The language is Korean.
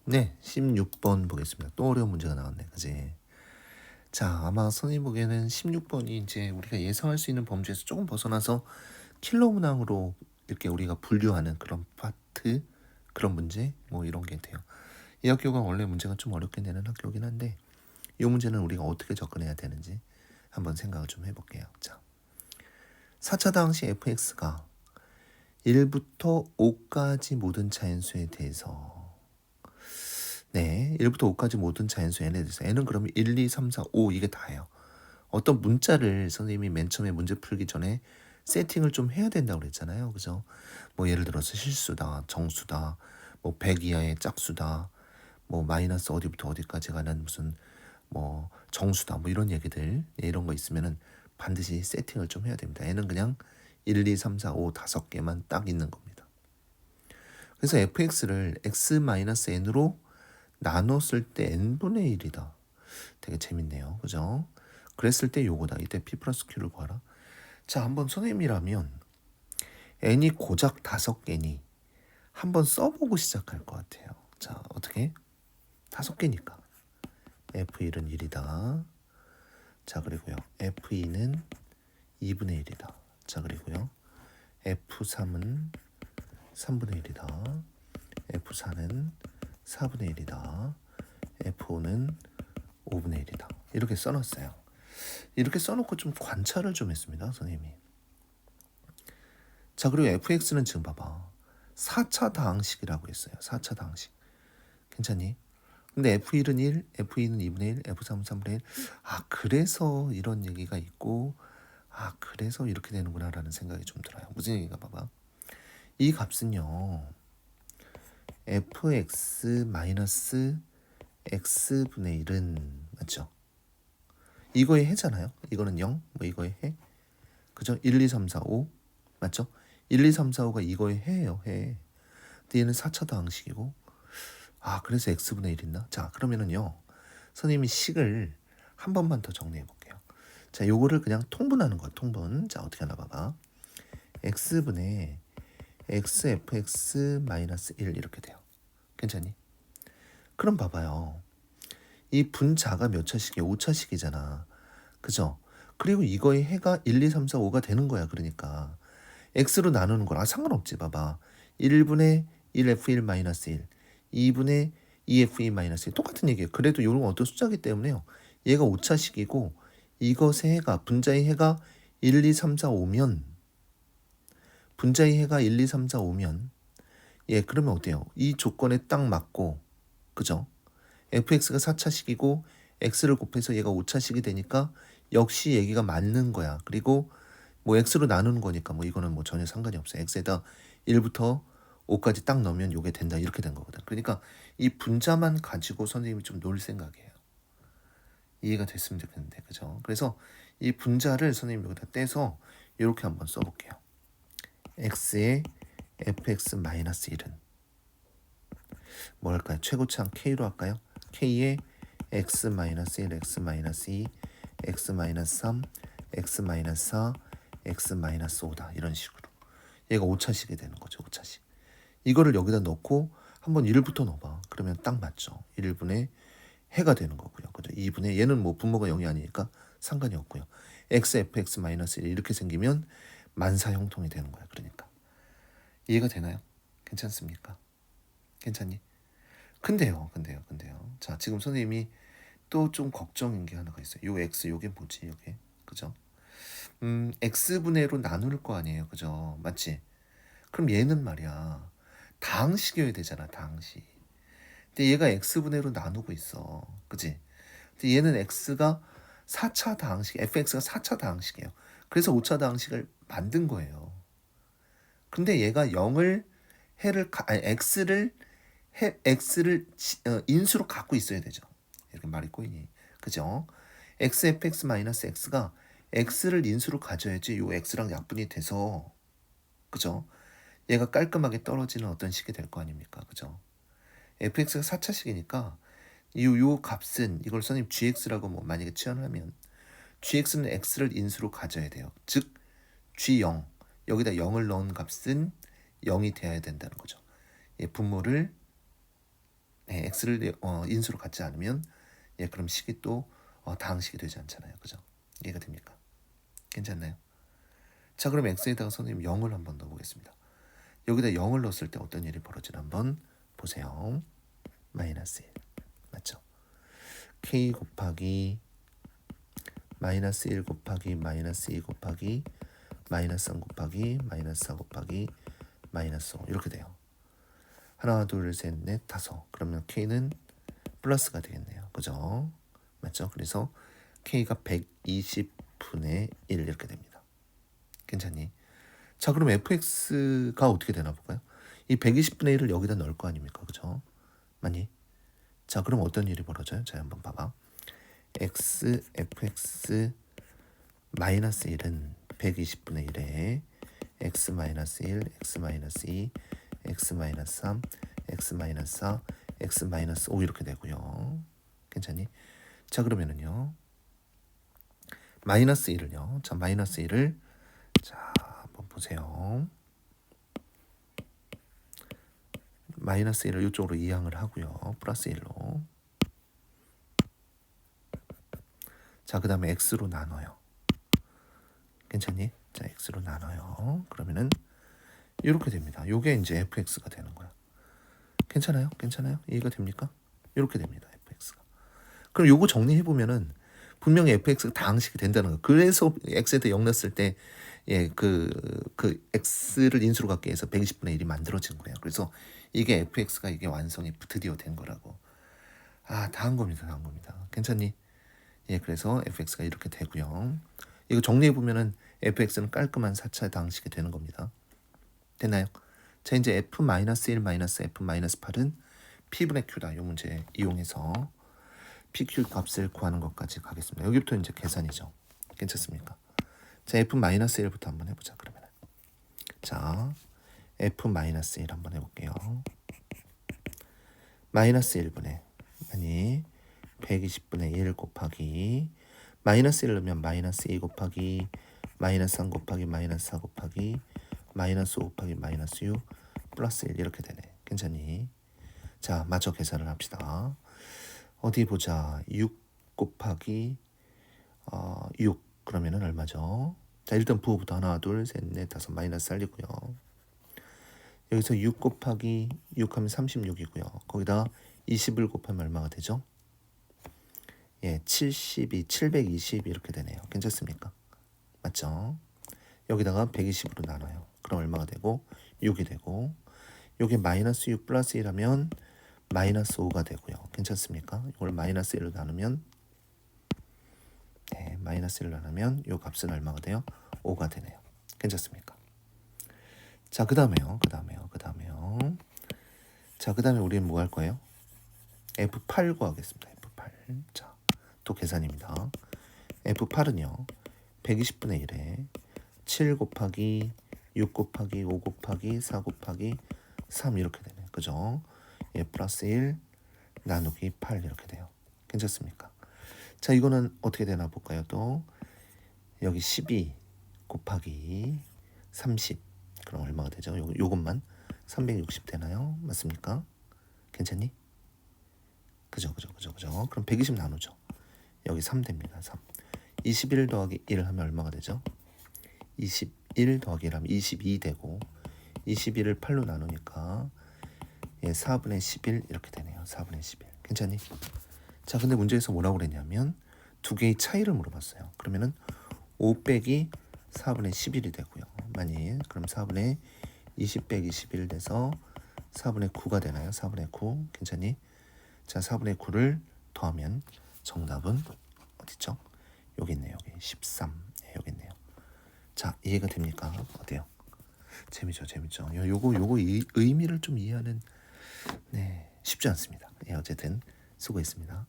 네, 16번 보겠습니다. 또 어려운 문제가 나왔네, 그지? 자, 아마 선생님 보기에는 16번이 이제 우리가 예상할 수 있는 범주에서 조금 벗어나서 킬러 문항으로 이렇게 우리가 분류하는 그런 파트, 그런 문제, 뭐 이런 게 돼요. 이 학교가 원래 문제가 좀 어렵게 내는 학교긴 한데, 이 문제는 우리가 어떻게 접근해야 되는지 한번 생각을 좀 해볼게요. 자, 4차 당시 fx가 1부터 5까지 모든 자연수에 대해서 네, 1부터 5까지 모든 자연수 n에 대해서 n은 그러면 1, 2, 3, 4, 5 이게 다예요. 어떤 문자를 선생님이 맨 처음에 문제 풀기 전에 세팅을 좀 해야 된다고 그랬잖아요. 그죠? 뭐 예를 들어서 실수다, 정수다, 뭐 100 이하의 짝수다, 뭐 마이너스 어디부터 어디까지 가는 무슨 뭐 정수다, 뭐 이런 얘기들 이런 거 있으면은 반드시 세팅을 좀 해야 됩니다. n은 그냥 1, 2, 3, 4, 5 다섯 개만 딱 있는 겁니다. 그래서 fx를 x-n으로 나눴을 때 n분의 1이다. 되게 재밌네요. 그죠? 그랬을 때 요거다. 이때 p 플러스 q를 구하라. 자, 한번 선생님이라면 n이 고작 5개니 한번 써보고 시작할 것 같아요. 자, 어떻게? 5개니까 f1은 1이다. 자, 그리고요. f2는 2분의 1이다. 자, 그리고요. f3은 3분의 1이다. f4는 4분의 1이다. f5는 5분의 1이다. 이렇게 써놨어요. 이렇게 써놓고 좀 관찰을 좀 했습니다. 선생님이. 자, 그리고 fx는 지금 봐봐. 4차 다항식이라고 했어요. 4차 다항식. 괜찮니? 근데 f1은 1, f2는 2분의 1, f3은 3분의 1. 아, 그래서 이런 얘기가 있고 아, 그래서 이렇게 되는구나 라는 생각이 좀 들어요. 무슨 얘기가 봐봐. 이 값은요. fx 마이너스 x분의 1은 맞죠? 이거의 해잖아요. 이거는 0, 뭐 이거의 해. 그죠? 1, 2, 3, 4, 5 맞죠? 1, 2, 3, 4, 5가 이거의 해예요. 해. 근데 얘는 4차 다항식이고 아, 그래서 x분의 1 있나? 자, 그러면은요. 선생님이 식을 한 번만 더 정리해 볼게요. 자, 요거를 그냥 통분하는 거야. 통분. 자, 어떻게 하나 봐봐. x분의 xfx 마이너스 1 이렇게 돼요. 괜찮니? 그럼 봐봐요. 이 분자가 몇 차식이에요? 5차식이잖아. 그죠? 그리고 이거의 해가 1, 2, 3, 4, 5가 되는 거야. 그러니까 x로 나누는 거랑 상관없지. 봐봐. 1분의 1f1 마이너스 1, 2분의 2f2 마이너스 1 똑같은 얘기예요. 그래도 이런 어떤 숫자기 때문에요. 얘가 5차식이고 이것의 해가 분자의 해가 1, 2, 3, 4, 5면 분자의 해가 1, 2, 3, 4, 5면 예, 그러면 어때요? 이 조건에 딱 맞고 그죠? fx가 4차식이고 x를 곱해서 얘가 5차식이 되니까 역시 얘기가 맞는 거야. 그리고 뭐 x로 나누는 거니까 뭐 이거는 뭐 전혀 상관이 없어요. x에다 1부터 5까지 딱 넣으면 요게 된다. 이렇게 된 거거든. 그러니까 이 분자만 가지고 선생님이 좀 놀 생각이에요. 이해가 됐으면 좋겠는데. 그죠? 그래서 이 분자를 선생님이 여기다 떼서 이렇게 한번 써볼게요. x의 fx-1은 뭐 할까요? 최고차항 k로 할까요? k의 x-1, x-2, x-3, x-4, x-5다. 이런 식으로. 얘가 5차식이 되는 거죠. 5차식. 이거를 여기다 넣고 한번 1부터 넣어봐. 그러면 딱 맞죠. 1분의 해가 되는 거고요. 그죠? 2분의 얘는 뭐 분모가 0이 아니니까 상관이 없고요. x, fx, -1 이렇게 생기면 만사 형통이 되는 거야. 그러니까. 이해가 되나요? 괜찮습니까? 괜찮니? 근데요. 자, 지금 선생님이 또 좀 걱정인 게 하나가 있어요. 요 x, 요게 뭐지? 요게. 그죠? x분의로 나눌 거 아니에요. 그죠? 맞지? 그럼 얘는 말이야. 다항식이어야 되잖아. 다항식. 근데 얘가 x분의로 나누고 있어. 그지? 근데 얘는 x가 4차 다항식, fx가 4차 다항식이에요. 그래서 5차 다항식을 만든 거예요. 근데 얘가 0을 아니 x를 인수로 갖고 있어야 되죠. 이렇게 말이 꼬이니. 그죠? xfx-x가 x를 인수로 가져야지 요 x랑 약분이 돼서 그죠? 얘가 깔끔하게 떨어지는 어떤 식이 될 거 아닙니까? 그죠? fx가 4차식이니까 요 값은 이걸 선생님 gx라고 뭐 만약에 취한하면 gx는 x를 인수로 가져야 돼요. 즉 g0 여기다 0을 넣은 값은 0이 되어야 된다는 거죠. 예, 분모를 네, x를 인수로 갖지 않으면 그럼 식이 또 다항식이 되지 않잖아요. 그죠? 이해가 됩니까? 괜찮나요? 자, 그럼 x에다가 선생님 0을 한번 넣어보겠습니다. 여기다 0을 넣었을 때 어떤 일이 벌어지나 한번 보세요. 마이너스 1 맞죠? k 곱하기 마이너스 1 곱하기 마이너스 2 곱하기 마이너스 3 곱하기 마이너스 4 곱하기 마이너스 5 이렇게 돼요. 하나 둘 셋 넷 다섯. 그러면 k는 플러스가 되겠네요. 그죠? 맞죠? 그래서 k가 120분의 1 이렇게 됩니다. 괜찮니? 자, 그럼 fx가 어떻게 되나 볼까요? 이 120분의 1을 여기다 넣을 거 아닙니까? 그죠? 맞니? 자, 그럼 어떤 일이 벌어져요? 자, 한번 봐봐. fx 마이너스 1은 120분의 1에 x 마이너스 1, x 마이너스 2, x 마이너스 3, x 마이너스 4, x 마이너스 5 이렇게 되고요. 괜찮니? 자, 그러면은요. 마이너스 1을요. 자, 마이너스 1을 자, 한번 보세요. 마이너스 1을 이쪽으로 이항을 하고요. 플러스 1로. 자, 그 다음에 x로 나눠요. 괜찮니? 자, x로 나눠요. 그러면은 이렇게 됩니다. 요게 이제 fx가 되는 거야. 괜찮아요? 괜찮아요? 이해가 됩니까? 이렇게 됩니다. fx가. 그럼 요거 정리해 보면은 분명히 fx가 다항식이 된다는 거. 그래서 x에다 0 넣었을 때 그 x를 인수로 갖기 위해서 120분의 1이 만들어진 거예요. 그래서 이게 fx가 이게 완성이 드디어 된 거라고. 아, 다 한 겁니다. 다 한 겁니다. 괜찮니? 그래서 fx가 이렇게 되고요. 이거 정리해 보면은 fx는 깔끔한 4차 다항식이 되는 겁니다. 됐나요? 자, 이제 f-1 f-f-8은 p분의 q다. 이 문제 이용해서 pq 값을 구하는 것까지 가겠습니다. 여기부터 이제 계산이죠. 괜찮습니까? 자, f-1부터 한번 해보자. 그러면 자, f-1 한번 해볼게요. 마이너스 1분의 아니 120분의 1 곱하기 마이너스 1 넣으면 마이너스 2 곱하기 마이너스 3 곱하기 마이너스 4 곱하기 마이너스 5 곱하기 마이너스 6 플러스 1 이렇게 되네. 괜찮니? 자, 마저 계산을 합시다. 어디 보자. 6 곱하기 6 그러면은 얼마죠? 자, 일단 부호부터 하나 둘 셋 넷 다섯 마이너스 살리고요. 여기서 6 곱하기 6 하면 36이고요. 거기다 20을 곱하면 얼마가 되죠? 720 이렇게 되네요. 괜찮습니까? 맞죠? 여기다가 120으로 나눠요. 그럼 얼마가 되고 6이 되고 요게 마이너스 6 플러스 1하면 마이너스 5가 되고요. 괜찮습니까? 이걸 마이너스 1로 나누면 마이너스 1로 나누면 요 값은 얼마가 돼요? 5가 되네요. 괜찮습니까? 자, 그 다음에요. 자, 그 다음에 우리는 뭐 할 거예요? F8 구하겠습니다. F8. 자, 또 계산입니다. F8은요. 120분의 1에 7 곱하기 6 곱하기 5 곱하기 4 곱하기 3 이렇게 되네요. 그죠? 플러스 1 나누기 8 이렇게 돼요. 괜찮습니까? 자, 이거는 어떻게 되나 볼까요? 또 여기 12 곱하기 30 그럼 얼마가 되죠? 요것만 360 되나요? 맞습니까? 괜찮니? 그죠? 그럼 120 나누죠. 여기 3 됩니다. 3. 21 더하기 1 하면 얼마가 되죠? 21 더하기 1 하면 22 되고 21을 8로 나누니까 4분의 11 이렇게 되네요. 4분의 11. 괜찮니? 자, 근데 문제에서 뭐라고 그랬냐면 두 개의 차이를 물어봤어요. 그러면은 5 빼기 4분의 11이 되고요. 만일 그럼 4분의 20 빼기 11 돼서 4분의 9가 되나요? 4분의 9. 괜찮니? 자, 4분의 9를 더하면 정답은 어디죠? 여기 있네요. 여기 13. 여기 있네요. 자, 이해가 됩니까? 어때요? 재미죠. 요거 의미를 좀 이해하는 쉽지 않습니다. 어쨌든 수고했습니다.